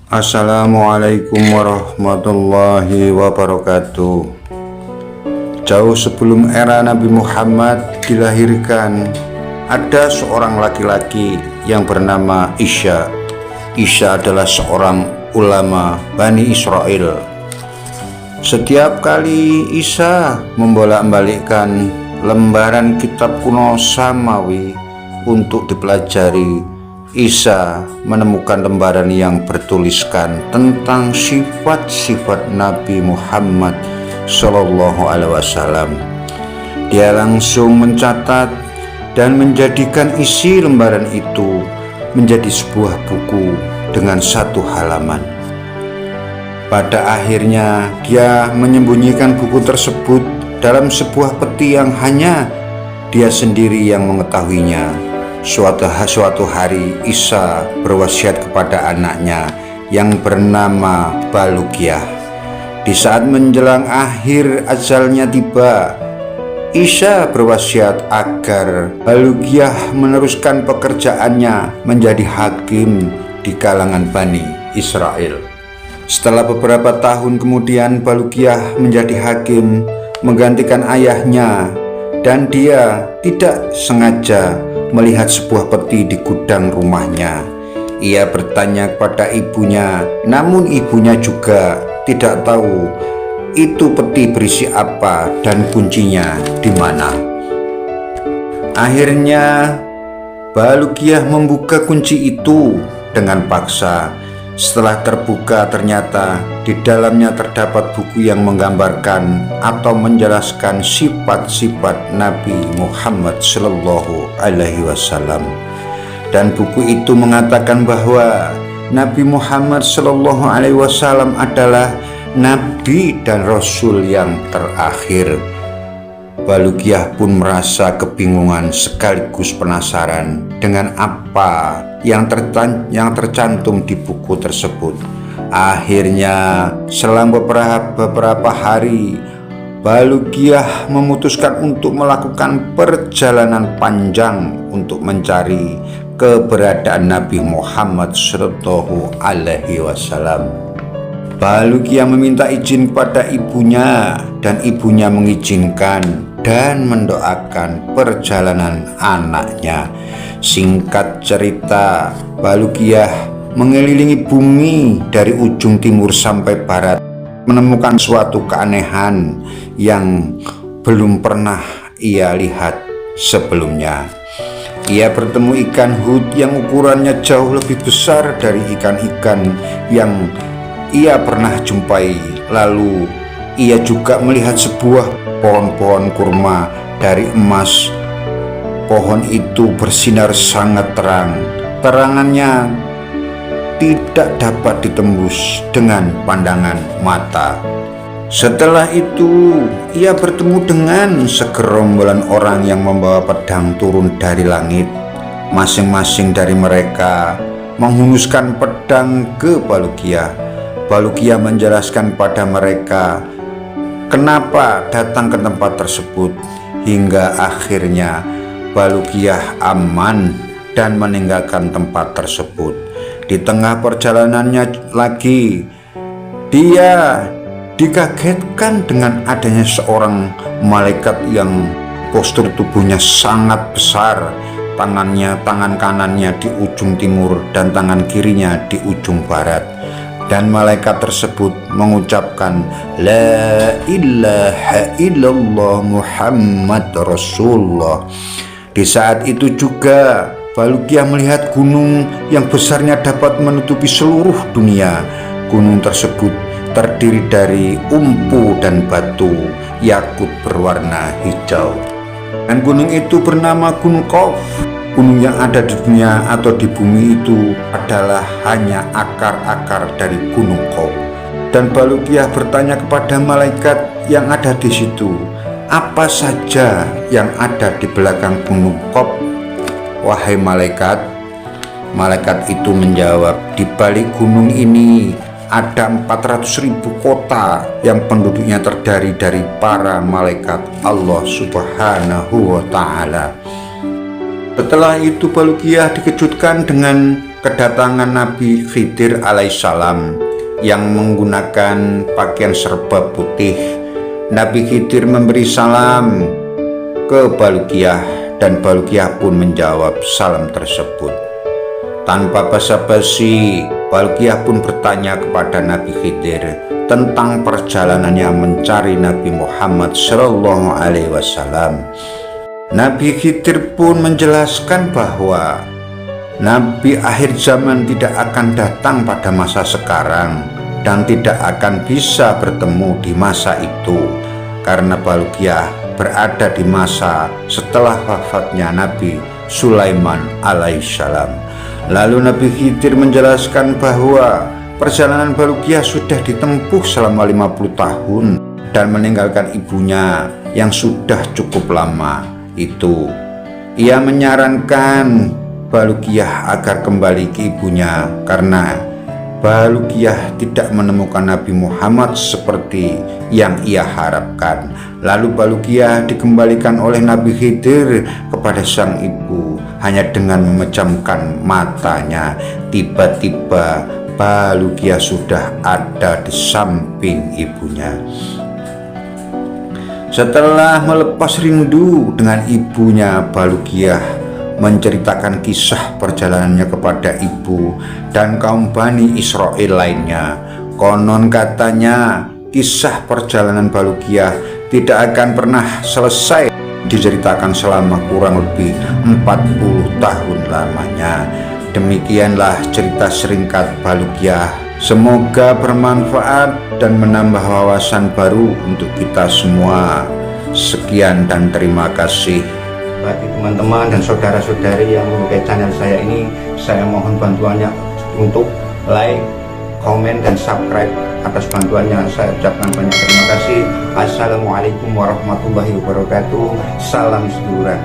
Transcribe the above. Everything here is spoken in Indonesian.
Assalamualaikum warahmatullahi wabarakatuh. Jauh sebelum era Nabi Muhammad dilahirkan, ada seorang laki-laki yang bernama Isa. Isa adalah seorang ulama Bani Israel. Setiap kali Isa membolak-balikkan lembaran kitab kuno Samawi untuk dipelajari, Isa menemukan lembaran yang bertuliskan tentang sifat-sifat Nabi Muhammad Sallallahu Alaihi Wasallam. Dia langsung mencatat dan menjadikan isi lembaran itu menjadi sebuah buku dengan satu halaman. Pada akhirnya dia menyembunyikan buku tersebut dalam sebuah peti yang hanya dia sendiri yang mengetahuinya. Suatu hari Isa berwasiat kepada anaknya yang bernama Baluqiyah. Di saat menjelang akhir ajalnya tiba, Isa berwasiat agar Baluqiyah meneruskan pekerjaannya menjadi hakim di kalangan Bani Israel. Setelah beberapa tahun kemudian, Baluqiyah menjadi hakim menggantikan ayahnya, dan dia tidak sengaja melihat sebuah peti di gudang rumahnya. Ia bertanya kepada ibunya, namun ibunya juga tidak tahu itu peti berisi apa dan kuncinya di mana. Akhirnya Baluqiyah membuka kunci itu dengan paksa. Setelah terbuka, ternyata di dalamnya terdapat buku yang menggambarkan atau menjelaskan sifat-sifat Nabi Muhammad Sallallahu Alaihi Wasallam. Dan buku itu mengatakan bahwa Nabi Muhammad Sallallahu Alaihi Wasallam adalah Nabi dan Rasul yang terakhir. Baluqiyah pun merasa kebingungan sekaligus penasaran dengan apa yang tercantum di buku tersebut. Akhirnya selang beberapa hari, Baluqiyah memutuskan untuk melakukan perjalanan panjang untuk mencari keberadaan Nabi Muhammad Sallallahu Alaihi Wasallam. Baluqiyah meminta izin pada ibunya, dan ibunya mengizinkan dan mendoakan perjalanan anaknya. Singkat cerita, Baluqiyah mengelilingi bumi dari ujung timur sampai barat, menemukan suatu keanehan yang belum pernah ia lihat sebelumnya. Ia bertemu ikan hut yang ukurannya jauh lebih besar dari ikan-ikan yang ia pernah jumpai. Lalu ia juga melihat sebuah pohon-pohon kurma dari emas. Pohon itu bersinar sangat terang. Terangannya tidak dapat ditembus dengan pandangan mata. Setelah itu, ia bertemu dengan segerombolan orang yang membawa pedang turun dari langit. Masing-masing dari mereka menghunuskan pedang ke Baluqiyah. Baluqiyah menjelaskan pada mereka kenapa datang ke tempat tersebut, hingga akhirnya Baluqiyah aman dan meninggalkan tempat tersebut. Di tengah perjalanannya lagi, dia dikagetkan dengan adanya seorang malaikat yang postur tubuhnya sangat besar. Tangan kanannya di ujung timur dan tangan kirinya di ujung barat. Dan malaikat tersebut mengucapkan, La ilaha illallah Muhammad Rasulullah. Di saat itu juga Baluqiyah melihat gunung yang besarnya dapat menutupi seluruh dunia. Gunung tersebut terdiri dari umpu dan batu yakut berwarna hijau. Dan gunung itu bernama Gunung Qauf. Gunung yang ada di dunia atau di bumi itu adalah hanya akar-akar dari Gunung Qauf. Dan Baluqiyah bertanya kepada malaikat yang ada di situ, apa saja yang ada di belakang Gunung Qauf, wahai malaikat? Malaikat itu menjawab, di balik gunung ini ada 400.000 kota yang penduduknya terdiri dari para malaikat Allah Subhanahu wa Ta'ala. Setelah itu Baluqiyah dikejutkan dengan kedatangan Nabi Khidir alaihissalam yang menggunakan pakaian serba putih. Nabi Khidir memberi salam ke Balukiyah dan Balukiyah pun menjawab salam tersebut. Tanpa basa-basi, Balukiyah pun bertanya kepada Nabi Khidir tentang perjalanannya mencari Nabi Muhammad Shallallahu Alaihi Wasallam. Nabi Khidir pun menjelaskan bahwa Nabi akhir zaman tidak akan datang pada masa sekarang dan tidak akan bisa bertemu di masa itu, karena Balukiyah berada di masa setelah wafatnya Nabi Sulaiman alaihissalam. Lalu Nabi Khidir menjelaskan bahwa perjalanan Balukiyah sudah ditempuh selama 50 tahun dan meninggalkan ibunya yang sudah cukup lama itu. Ia menyarankan Balukiyah agar kembali ke ibunya karena Balukiyah tidak menemukan Nabi Muhammad seperti yang ia harapkan. Lalu Balukiyah dikembalikan oleh Nabi Khidir kepada sang ibu hanya dengan memejamkan matanya. Tiba-tiba Balukiyah sudah ada di samping ibunya. Setelah melepas rindu dengan ibunya, Balukiyah menceritakan kisah perjalanannya kepada ibu dan kaum Bani Israel lainnya. Konon katanya kisah perjalanan Balukiyah tidak akan pernah selesai diceritakan selama kurang lebih 40 tahun lamanya. Demikianlah cerita singkat Balukiyah. Semoga bermanfaat dan menambah wawasan baru untuk kita semua. Sekian dan terima kasih. Bagi teman-teman dan saudara-saudari yang menyukai channel saya ini, saya mohon bantuannya untuk like, komen, dan subscribe. Atas bantuannya saya ucapkan banyak terima kasih. Assalamualaikum warahmatullahi wabarakatuh. Salam sedulur.